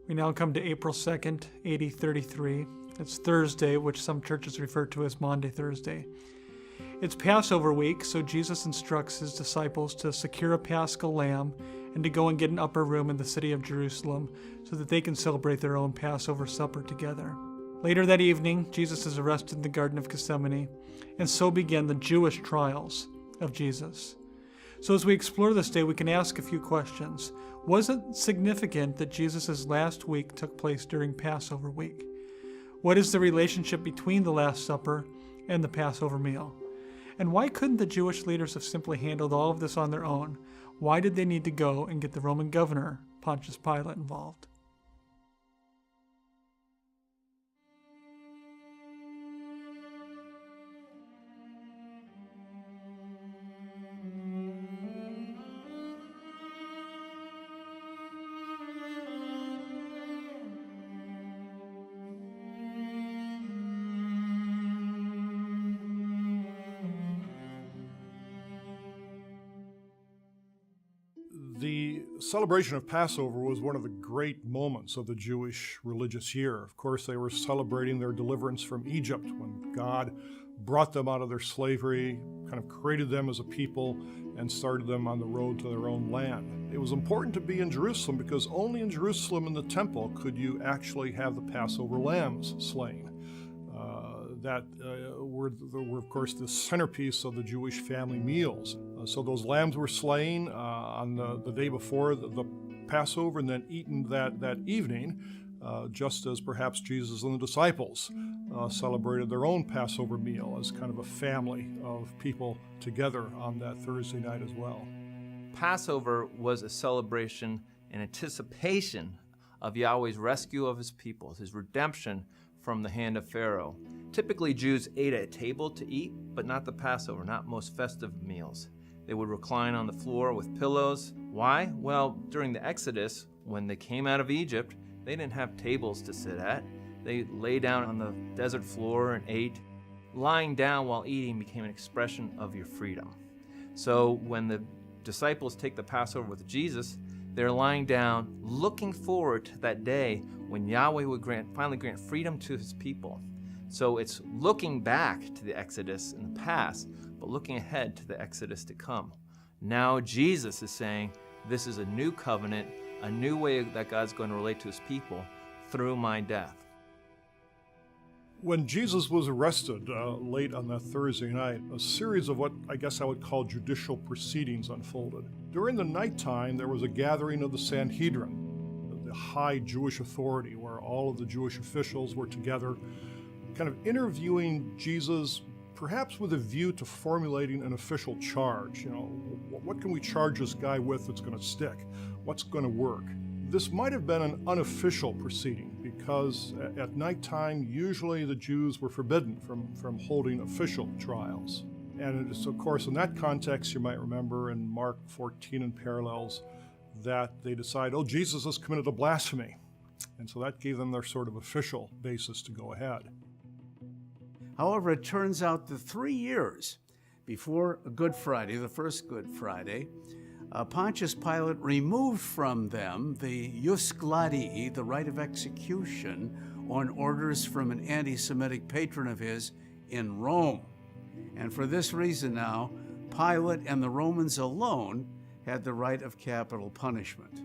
We now come to April 2nd, AD 33. It's Thursday, which some churches refer to as Maundy Thursday. It's Passover week, so Jesus instructs his disciples to secure a Paschal lamb and to go and get an upper room in the city of Jerusalem so that they can celebrate their own Passover supper together. Later that evening, Jesus is arrested in the Garden of Gethsemane, and so begin the Jewish trials of Jesus. So as we explore this day, we can ask a few questions. Was it significant that Jesus' last week took place during Passover week? What is the relationship between the Last Supper and the Passover meal? And why couldn't the Jewish leaders have simply handled all of this on their own? Why did they need to go and get the Roman governor, Pontius Pilate, involved? The celebration of Passover was one of the great moments of the Jewish religious year. Of course, they were celebrating their deliverance from Egypt when God brought them out of their slavery, kind of created them as a people, and started them on the road to their own land. It was important to be in Jerusalem because only in Jerusalem in the temple could you actually have the Passover lambs slain. That were, of course, the centerpiece of the Jewish family meals. So those lambs were slain on the day before the Passover and then eaten that evening, just as perhaps Jesus and the disciples celebrated their own Passover meal as kind of a family of people together on that Thursday night as well. Passover was a celebration in anticipation of Yahweh's rescue of his people, his redemption from the hand of Pharaoh. Typically, Jews ate at a table to eat, but not the Passover, not most festive meals. They would recline on the floor with pillows. Why? Well, during the Exodus, when they came out of Egypt, they didn't have tables to sit at. They lay down on the desert floor and ate. Lying down while eating became an expression of your freedom. So when the disciples take the Passover with Jesus, they're lying down, looking forward to that day when Yahweh would finally grant freedom to his people. So it's looking back to the Exodus in the past, but looking ahead to the Exodus to come. Now Jesus is saying, this is a new covenant, a new way that God's going to relate to his people through my death. When Jesus was arrested late on that Thursday night, a series of what I guess I would call judicial proceedings unfolded. During the nighttime, there was a gathering of the Sanhedrin, the high Jewish authority, where all of the Jewish officials were together, kind of interviewing Jesus, perhaps with a view to formulating an official charge. You know, what can we charge this guy with that's going to stick? What's going to work? This might have been an unofficial proceeding because at nighttime, usually the Jews were forbidden from holding official trials. And it's, of course, in that context, you might remember in Mark 14 and parallels that they decide, oh, Jesus has committed a blasphemy. And so that gave them their sort of official basis to go ahead. However, it turns out that 3 years before Good Friday, the first Good Friday, Pontius Pilate removed from them the jus gladii, the right of execution, on orders from an anti-Semitic patron of his in Rome. And for this reason now, Pilate and the Romans alone had the right of capital punishment.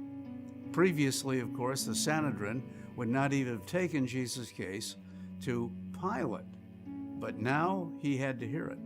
Previously, of course, the Sanhedrin would not even have taken Jesus' case to Pilate, but now he had to hear it.